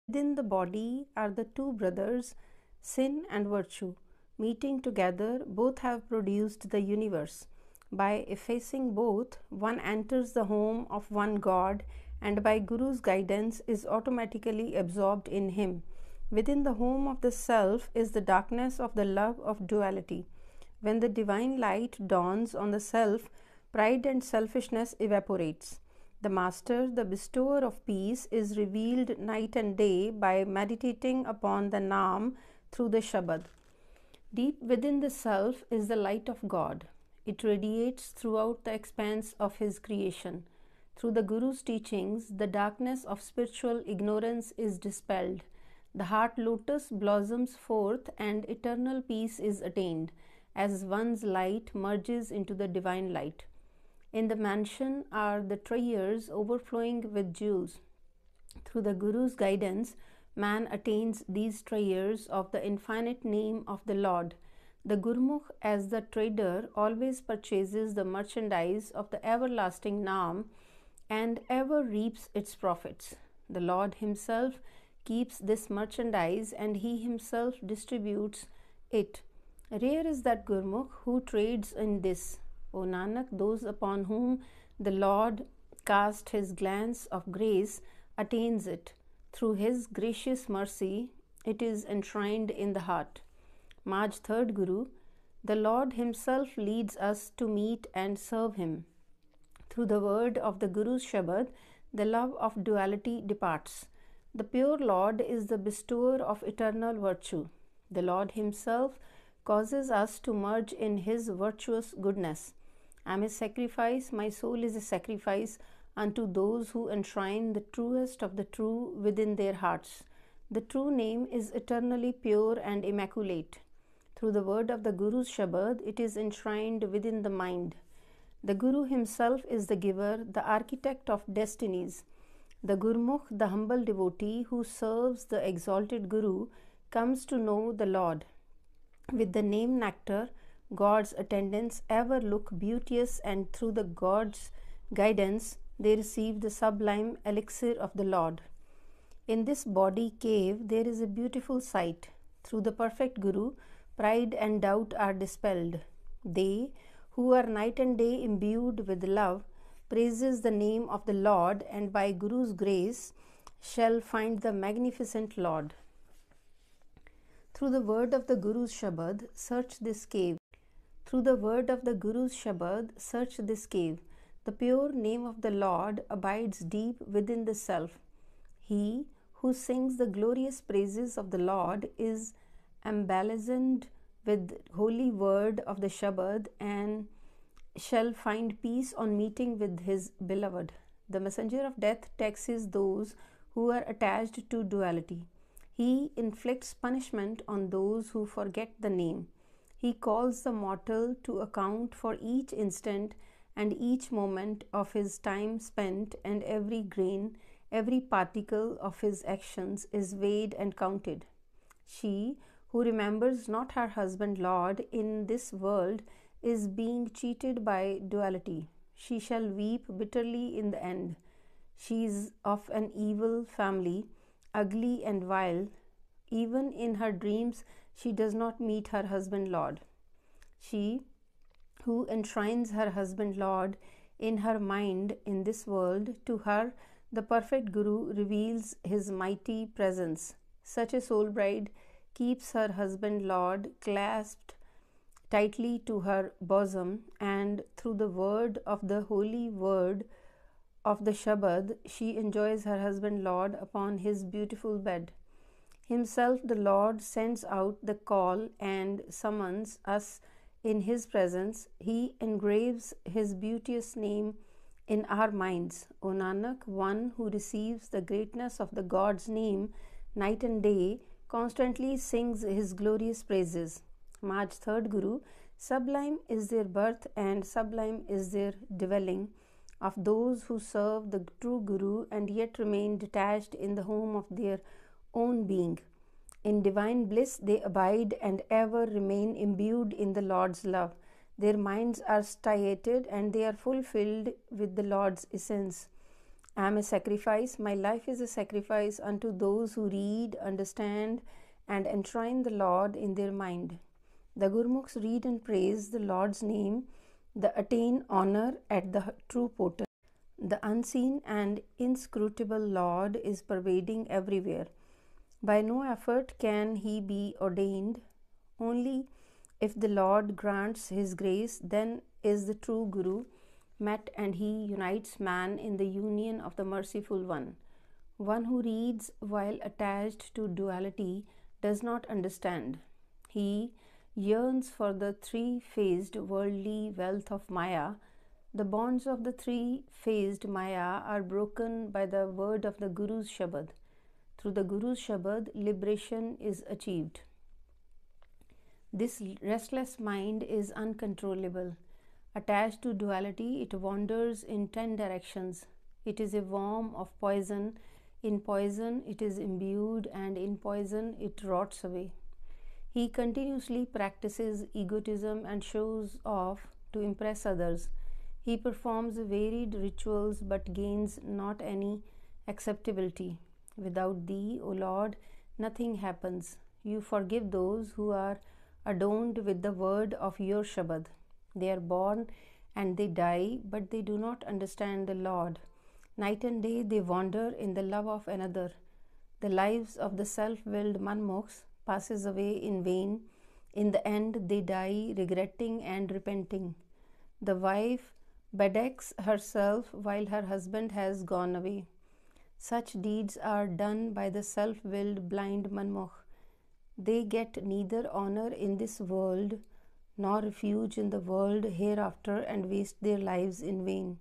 Within the body are the two brothers, sin and virtue. Meeting together, both have produced the universe. By effacing both, one enters the home of one God and by Guru's guidance is automatically absorbed in him. Within the home of the self is the darkness of the love of duality. When the divine light dawns on the self, pride and selfishness evaporates. The Master, the bestower of peace, is revealed night and day by meditating upon the Naam through the Shabad. Deep within the self is the light of God. It radiates throughout the expanse of His creation. Through the Guru's teachings, the darkness of spiritual ignorance is dispelled. The heart lotus blossoms forth and eternal peace is attained as one's light merges into the divine light. In the mansion are the treasures overflowing with jewels. Through the Guru's guidance, man attains these treasures of the infinite name of the Lord. The Gurmukh, as the trader, always purchases the merchandise of the everlasting Naam and ever reaps its profits. The Lord Himself keeps this merchandise and He Himself distributes it. Rare is that Gurmukh who trades in this. O Nanak, those upon whom the Lord cast His glance of grace attains it. Through His gracious mercy, it is enshrined in the heart. Maj 3rd Guru, the Lord Himself leads us to meet and serve Him. Through the word of the Guru's Shabad, the love of duality departs. The pure Lord is the bestower of eternal virtue. The Lord Himself causes us to merge in His virtuous goodness. I am a sacrifice, my soul is a sacrifice unto those who enshrine the truest of the true within their hearts. The true name is eternally pure and immaculate. Through the word of the Guru's Shabad, it is enshrined within the mind. The Guru himself is the giver, the architect of destinies. The Gurmukh, the humble devotee who serves the exalted Guru, comes to know the Lord. With the name nectar, God's attendants ever look beauteous, and through the God's guidance, they receive the sublime elixir of the Lord. In this body cave, there is a beautiful sight. Through the perfect Guru, pride and doubt are dispelled. They, who are night and day imbued with love, praises the name of the Lord, and by Guru's grace shall find the magnificent Lord. Through the word of the Guru's Shabad, search this cave. Through the word of the Guru's Shabad, search this cave. The pure name of the Lord abides deep within the self. He who sings the glorious praises of the Lord is emblazoned with holy word of the Shabad and shall find peace on meeting with his beloved. The messenger of death taxes those who are attached to duality. He inflicts punishment on those who forget the name. He calls the mortal to account for each instant and each moment of his time spent, and every grain, every particle of his actions is weighed and counted. She who remembers not her husband Lord in this world is being cheated by duality. She shall weep bitterly in the end. She is of an evil family, ugly and vile. Even in her dreams, she does not meet her husband Lord. She who enshrines her husband Lord in her mind in this world, to her the perfect Guru reveals his mighty presence. Such a soul bride keeps her husband Lord clasped tightly to her bosom, and through the word of the holy word of the Shabad, she enjoys her husband Lord upon his beautiful bed. Himself the Lord sends out the call and summons us in His presence. He engraves His beauteous name in our minds. O Nanak, one who receives the greatness of the God's name night and day constantly sings His glorious praises. Maj 3rd Guru, sublime is their birth and sublime is their dwelling of those who serve the true Guru and yet remain detached in the home of their own being. In divine bliss they abide and ever remain imbued in the Lord's love. Their minds are satiated and they are fulfilled with the Lord's essence. I am a sacrifice. My life is a sacrifice unto those who read, understand, and enshrine the Lord in their mind. The Gurmukhs read and praise the Lord's name, the attain honor at the true portal. The unseen and inscrutable Lord is pervading everywhere. By no effort can he be ordained. Only if the Lord grants his grace, then is the true Guru met and he unites man in the union of the merciful one. One who reads while attached to duality does not understand. He yearns for the three-phased worldly wealth of Maya. The bonds of the three-phased Maya are broken by the word of the Guru's Shabad. Through the Guru's Shabad, liberation is achieved. This restless mind is uncontrollable. Attached to duality, it wanders in 10 directions. It is a worm of poison. In poison, it is imbued, and in poison, it rots away. He continuously practices egotism and shows off to impress others. He performs varied rituals but gains not any acceptability. Without thee, O Lord, nothing happens. You forgive those who are adorned with the word of your Shabad. They are born and they die, but they do not understand the Lord. Night and day they wander in the love of another. The lives of the self-willed manmokhs passes away in vain. In the end they die regretting and repenting. The wife bedecks herself while her husband has gone away. Such deeds are done by the self-willed blind manmokh. They get neither honor in this world nor refuge in the world hereafter and waste their lives in vain.